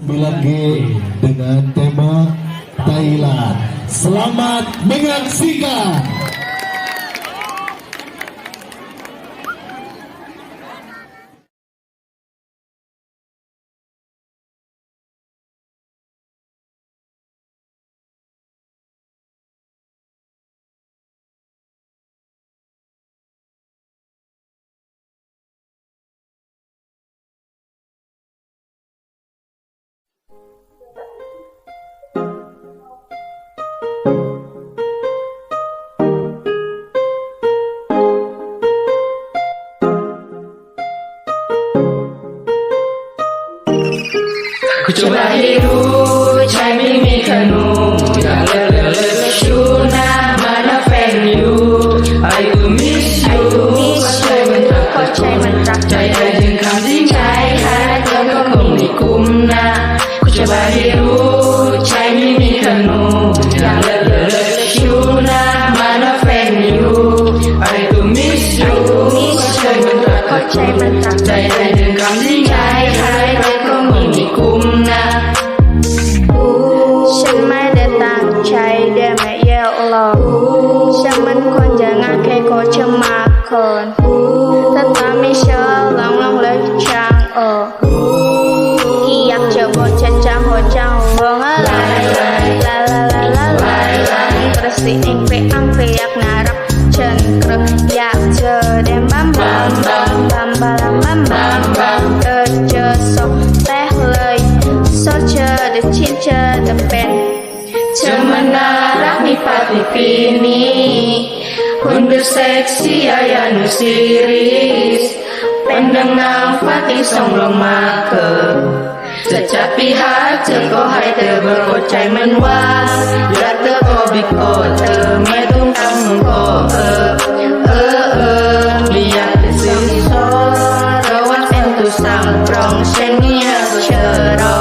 Milage dengan tema Thailand. Selamat menyaksikan. Ku coba hidupใช้ไม่มีขนูอยากเลิกชูนะmana fan you I do miss you ก็ใจมันรักใจไอ้ถึงคำที่ใจหาเธอก็คงไม่คุ้มนะกูจะมาให้รู้ใช้ไม่มีขนูอยากเลิกชูนะ mana fan you I do miss you ก็ใจมันรักใจไอ้ถึงคำที่ใจหาเธอก็คงไม่คุ้มนะฉันไม่ได้ตั้งใจเดินมาเยอะหรอกฉันมันควรจะงานแค่ก็จะมาคนถ้าตาไม่เชื่อลองเลยช่างที่อยากจะบอกฉันจังหัวจังวงอะไรลาterus angpe yak narak chen krek yak je dem bam je sok tehเลยโซเชอร์เดชินเชอร์เดเป็นเธอมันน่ารักมีปาฏิปีนี้หุ่นดูเซ็กซี่ayah nu siris เป็นดังนางฟ้าที่ส่องลงมาเกิดจะจับปีหาเธอก็ให้เธอเบิกใจมันว่ารักเธอก็บิดโอเธอไม่ต้องทำก็ไม่อยากจะซื้อซอเราว่าเป็นตัวสั่งปรองเช่นนี้เชื่อเรา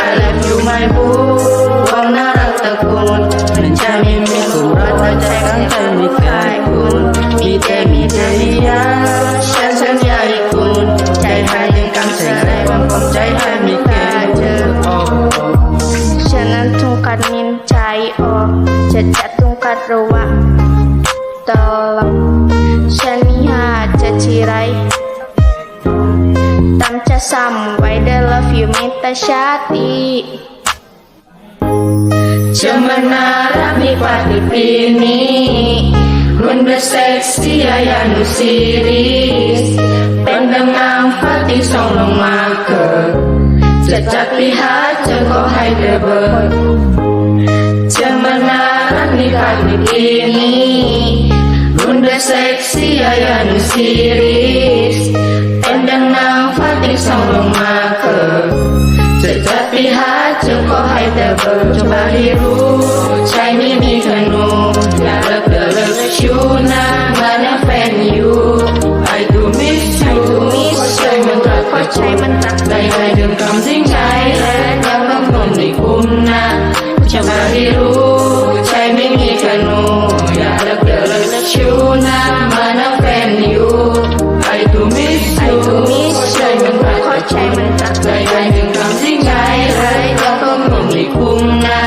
I love you my boo ความน่ารักตะกุนมันจะมีคุณรักใจข้างเธอไม่เคยคุณมีแต่ยาฉันสัญญาให้คุณใจให้ยังกำเสนอความความใจให้ไม่เคยเจอฉันนั้นทุกการมินใจจะจัดทุกการระวังตลอดฉันมีหาจะที่ไรตามจะซ้ำไว้ The love you มิตรชาติเธอมันน่ารักมีปาฏิปีนี้หุ่นดูเซ็กซี่ayah nu siris เป็นดังนางฟ้าที่ส่องลงมาเกิดจะจับปีหาเธอก็ให้เธอเบิกเธอมันน่ารักมีปาฏิปีนี้หุ่นดูเซ็กซี่ayah nu siris เป็นดังนางฟ้าที่ส่องลงมาเกิดจะจับปีหาเธอก็ให้เธอเบิกจะมาให้รู้ใจไม่มีขนูอยากเลิกชูนะ mana fan you I do miss you ก็ใจมันรักใจให้ถึงคำทิ้งใจและยังต้องทนในคุ้มนะจะมาให้รู้ใจไม่มีขนูอยากเลิกชูนะ mana fan you I do miss you ก็ใจมันรักใจให้ถึงคำทิ้งใจและยังต้องทนในคุ้มนะ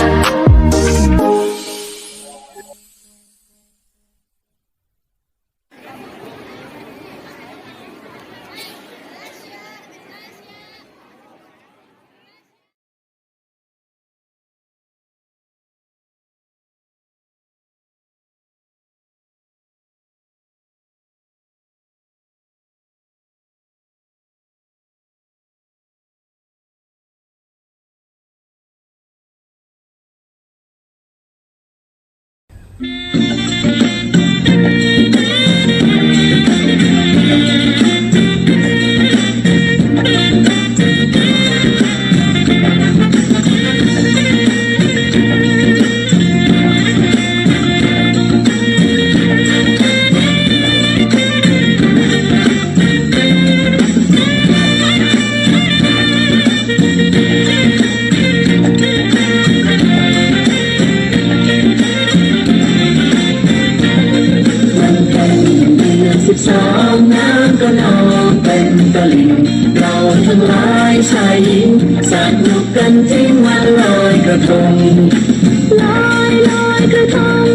ายหญิงสนุกกันจริงวันลอยกระทงลอยลอยกระทง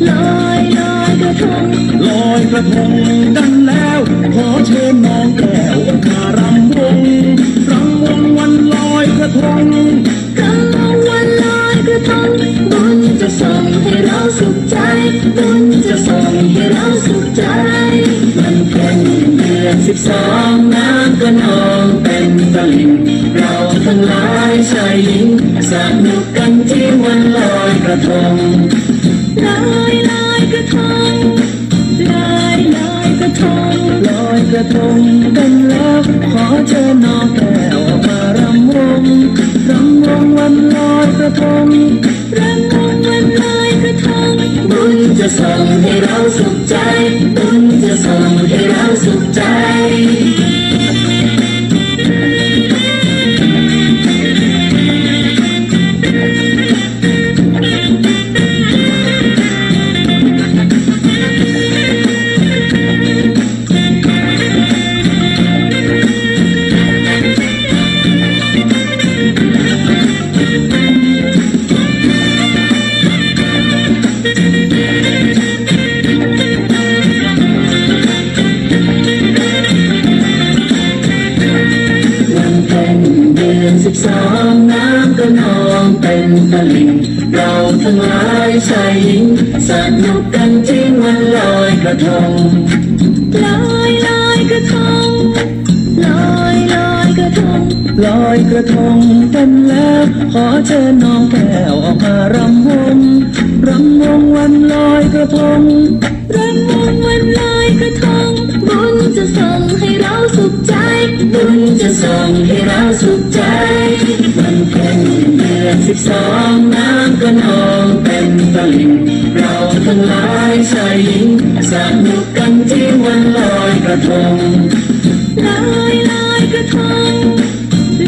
ลอยลอยกระทงลอยกระทงกันแล้วขอเชิญน้องแก้วมารำวงวันลอยกระทงรำวงวันลอยกระทงบุญจะส่งให้เราสุขใจบุญจะส่งให้เราสุขใจมันเป็นเดือน12น้ำก็นองเป็นตลิ่งเราทั้งหลายชายหญิงสนุกกันที่วันลอยกระทงลอยลอยกระทงลอยลอยกระทงลอยกระทงกันแล้วขอเชิญน้องแก้วมารำวงวันลอยกระทงรำวงวันลอยกระทงบุญจะส่งให้เราสุขใจบุญจะส่งให้เราสุขใจ12น้ำก็นองเป็นตลิ่งเราทั้งหลายชายหญิงสนุกกันจริงวันลอยกระทงลอยลอยกระทงลอยลอยกระทงลอยกระทงกันแล้วขอเชิญน้องแก้วออกมารำวงวันลอยกระทงรำวงวันลอยกระทงบุญจะส่งให้เราสุขใจบุญจะส่งให้เราสุขใจมันเป็นเดือน12น้ำก็นองเป็นตลิ่งเราทั้งหลายชายหญิงสนุกกันที่วันลอยกระทงลอยลอยกระทง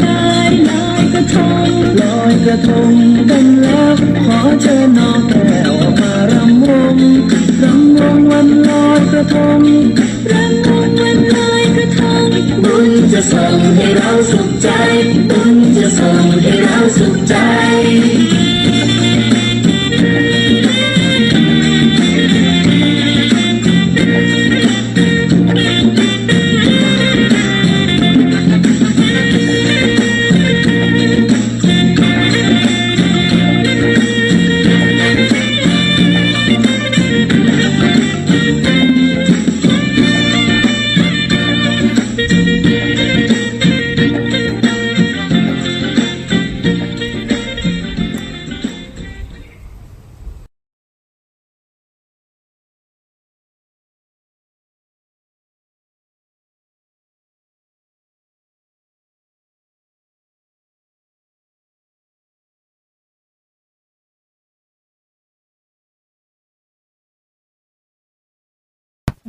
ลอยลอยกระทงลอยกระทงกันแล้วขอเชิญน้องแก้วมารำวงวันลอยกระทงรำวงวันลอยกระทงบุญจะส่งให้เราสุขใจบุญจะส่งให้เราสุขใจ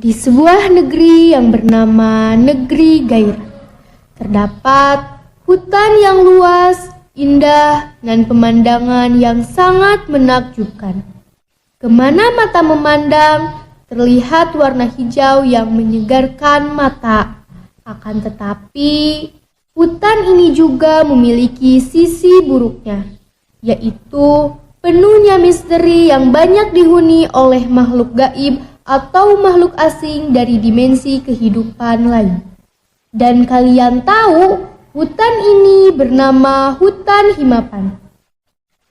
Di sebuah negeri yang bernama Negeri Gairah, terdapat hutan yang luas, indah, dan pemandangan yang sangat menakjubkan. Kemana mata memandang, terlihat warna hijau yang menyegarkan mata. Akan tetapi, hutan ini juga memiliki sisi buruknya, yaitu penuhnya misteri yang banyak dihuni oleh makhluk gaib atau makhluk asing dari dimensi kehidupan lain. Dan kalian tahu, hutan ini bernama Hutan Himapan.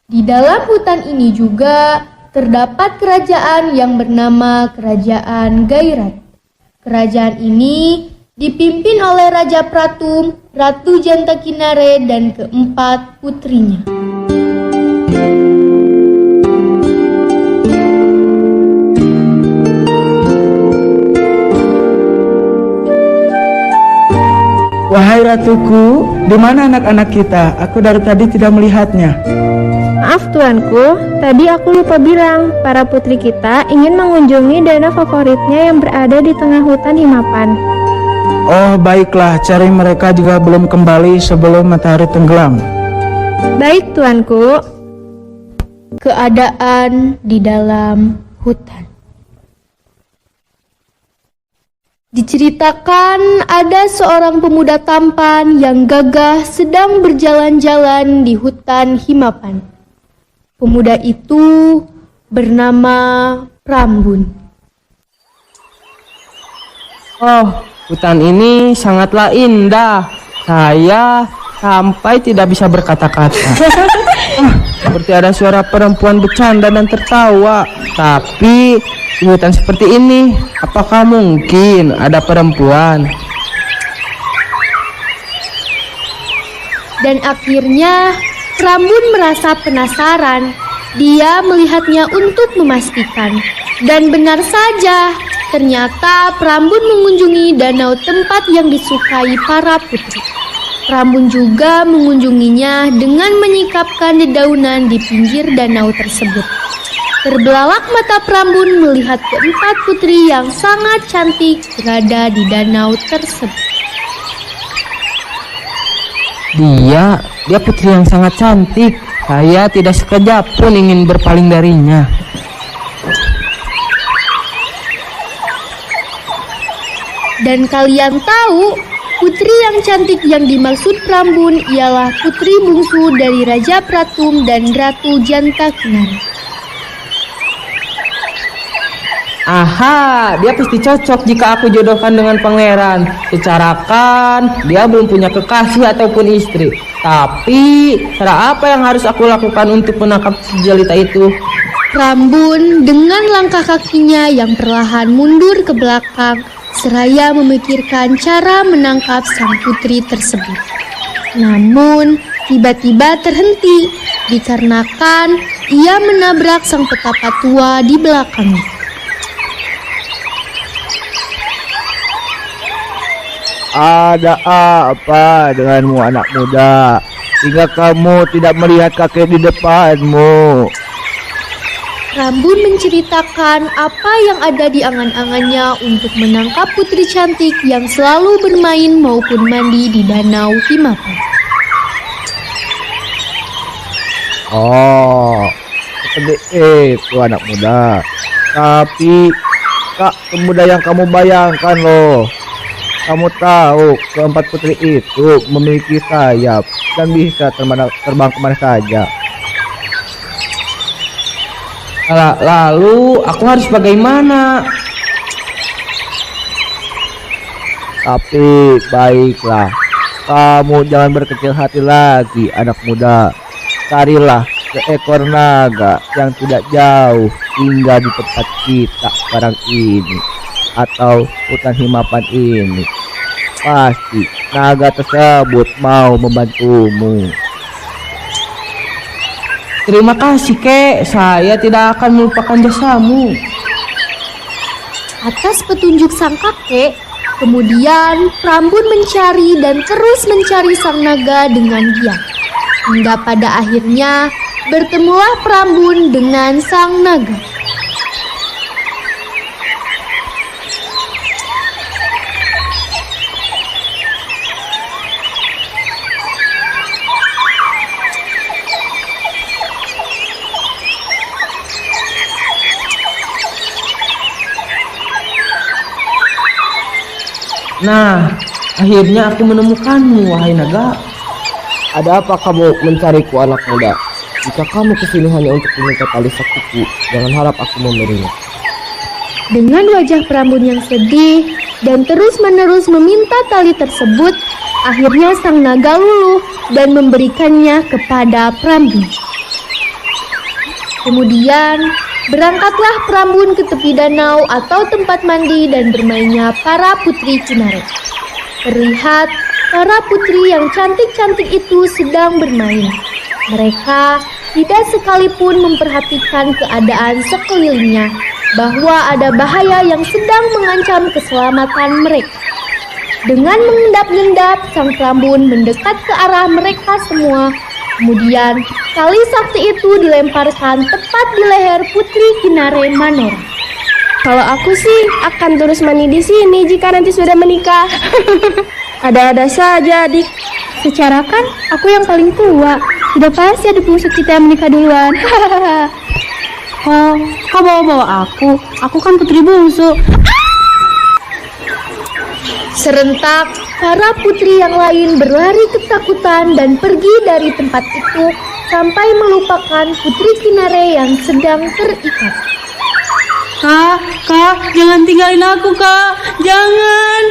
Di dalam hutan ini juga terdapat kerajaan yang bernama Kerajaan Gairat. Kerajaan ini dipimpin oleh Raja Pratum, Ratu Jantakinare, dan keempat putrinya. Wahai ratuku, di mana anak-anak kita? Aku dari tadi tidak melihatnya. Maaf tuanku, tadi aku lupa bilang, para putri kita ingin mengunjungi danau favoritnya yang berada di tengah hutan Himapan. Oh baiklah, cari mereka jika belum kembali sebelum matahari tenggelam. Baik tuanku. Keadaan di dalam hutan. Diceritakan ada seorang pemuda tampan yang gagah sedang berjalan-jalan di hutan Himapan. Pemuda itu bernama Prambun. Oh, hutan ini sangatlah indah. Saya sampai tidak bisa berkata-kata. Seperti ada suara perempuan bercanda dan tertawa. Tapi di hutan seperti ini, apakah mungkin ada perempuan? Dan akhirnya Prambun merasa penasaran. Dia melihatnya untuk memastikan. Dan benar saja, ternyata Prambun mengunjungi danau tempat yang disukai para putri. Prambun juga mengunjunginya dengan menyikapkan dedaunan di pinggir danau tersebut. Terbelalak mata Prambun melihat keempat putri yang sangat cantik berada di danau tersebut. Dia putri yang sangat cantik. Saya tidak sekejap pun ingin berpaling darinya. Dan kalian tahu, putri yang cantik yang dimaksud Prambun ialah putri bungsu dari Raja Pratum dan Ratu Jantakinara. Aha, dia pasti cocok jika aku jodohkan dengan pangeran. Secara kan, dia belum punya kekasih ataupun istri. Tapi, cara apa yang harus aku lakukan untuk menangkap si jelita itu? Prambun dengan langkah kakinya yang perlahan mundur ke belakang, seraya memikirkan cara menangkap sang putri tersebut. Namun, tiba-tiba terhenti, dikarenakan ia menabrak sang petapa tua di belakangnya. Ada apa denganmu anak muda? Hingga kamu tidak melihat kakek di depanmu. Prambun menceritakan apa yang ada di angan-angannya untuk menangkap putri cantik yang selalu bermain maupun mandi di danau Himapan. Oh, seperti itu anak muda. Tapi, Kak, semudah yang kamu bayangkan loh. Kamu tahu keempat putri itu memiliki sayap dan bisa terbang kemana saja. Lalu aku harus bagaimana? Tapi baiklah, kamu jangan berkecil hati lagi anak muda. Carilah seekor naga yang tidak jauh tinggal di tempat kita sekarang ini atau hutan Himapan ini. Pasti naga tersebut mau membantumu. Terima kasih, Kek. Saya tidak akan melupakan jasamu. Atas petunjuk sang kakek, kemudian Prambun mencari dan terus mencari sang naga dengan giat. Hingga pada akhirnya bertemulah Prambun dengan sang naga. Nah, akhirnya aku menemukanmu, wahai naga. Ada apa kamu mencariku anak muda? Jika kamu kesini hanya untuk meminta tali saktiku, jangan harap aku memberinya. Dengan wajah Prambun yang sedih dan terus-menerus meminta tali tersebut, akhirnya sang naga luluh dan memberikannya kepada Prambun. Kemudian, berangkatlah Prambun ke tepi danau atau tempat mandi dan bermainnya para putri Kinare. Terlihat para putri yang cantik-cantik itu sedang bermain. Mereka tidak sekalipun memperhatikan keadaan sekelilingnya, bahwa ada bahaya yang sedang mengancam keselamatan mereka. Dengan mengendap-endap, sang Prambun mendekat ke arah mereka semua. Kemudian, tali sakti itu dilemparkan tepat di leher Putri Kinare Manora. Kalau aku sih akan terus mandi di sini jika nanti sudah menikah. Ada-ada saja, adik. Secara kan aku yang paling tua. Sudah pasti ada bungsu kita yang menikah duluan. Oh, kau bawa-bawa aku? Aku kan putri bungsu. Serentak, para putri yang lain berlari ketakutan dan pergi dari tempat itu sampai melupakan Putri Kinare yang sedang terikat. Kak, jangan tinggalin aku, Kak. Jangan.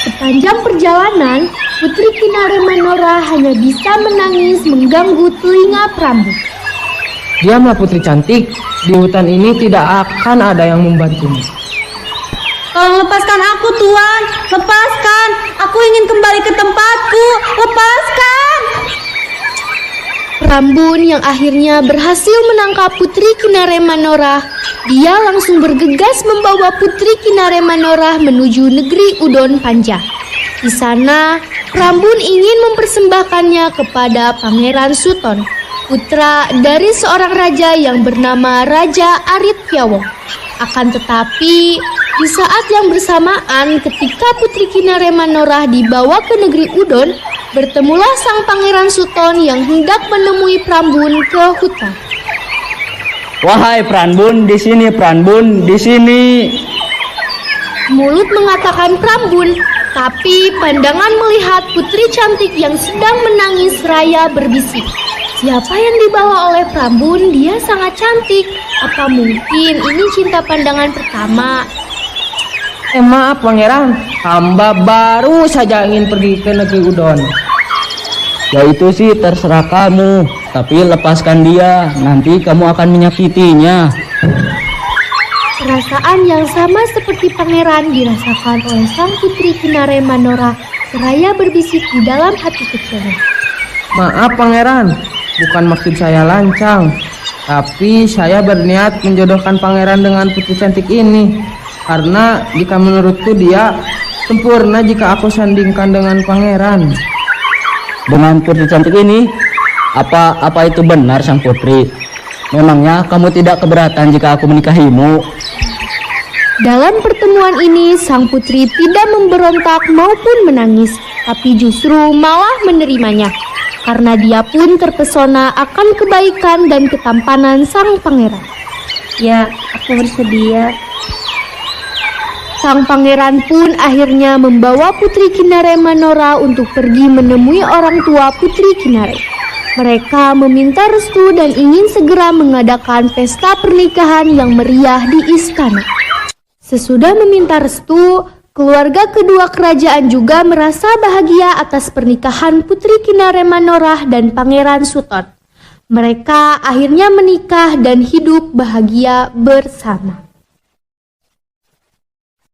Sepanjang perjalanan, Putri Kinare Manora hanya bisa menangis mengganggu telinga Prambu. Diamlah putri cantik, di hutan ini tidak akan ada yang membantumu. Tolong lepaskan aku, Tuan. Lepaskan. Aku ingin kembali ke tempatku. Lepaskan. Prambun yang akhirnya berhasil menangkap Putri Kinare Manora, dia langsung bergegas membawa Putri Kinare Manora menuju negeri Udon Panja. Di sana, Prambun ingin mempersembahkannya kepada Pangeran Suton, putra dari seorang raja yang bernama Raja Arit Pyawong. Akan tetapi, di saat yang bersamaan ketika Putri Kinare Manora dibawa ke negeri Udon, bertemulah sang Pangeran Suton yang hendak menemui Prambun ke hutan. Wahai Pranbun, di sini Pranbun, di sini. Mulut mengatakan Prambun, tapi pandangan melihat putri cantik yang sedang menangis raya berbisik. Siapa yang dibawa oleh Prambun? Dia sangat cantik. Apa mungkin ini cinta pandangan pertama? Maaf pangeran, hamba baru saja ingin pergi ke negeri Udon. Ya itu sih terserah kamu, tapi lepaskan dia, nanti kamu akan menyakitinya. Perasaan yang sama seperti pangeran dirasakan oleh sang Putri Kinare Manora seraya berbisik di dalam hati kecilnya. Maaf pangeran, bukan maksud saya lancang, tapi saya berniat menjodohkan pangeran dengan putri cantik ini. Karena jika menurutku dia sempurna jika aku sandingkan dengan pangeran. Dengan putri cantik ini, apa itu benar sang putri? Memangnya kamu tidak keberatan jika aku menikahimu? Dalam pertemuan ini, sang putri tidak memberontak maupun menangis, tapi justru malah menerimanya. Karena dia pun terpesona akan kebaikan dan ketampanan sang pangeran. Ya, aku bersedia. Sang pangeran pun akhirnya membawa Putri Kinare Manora untuk pergi menemui orang tua Putri Kinare. Mereka meminta restu dan ingin segera mengadakan pesta pernikahan yang meriah di istana. Sesudah meminta restu, keluarga kedua kerajaan juga merasa bahagia atas pernikahan Putri Kinare Manora dan Pangeran Suton. Mereka akhirnya menikah dan hidup bahagia bersama.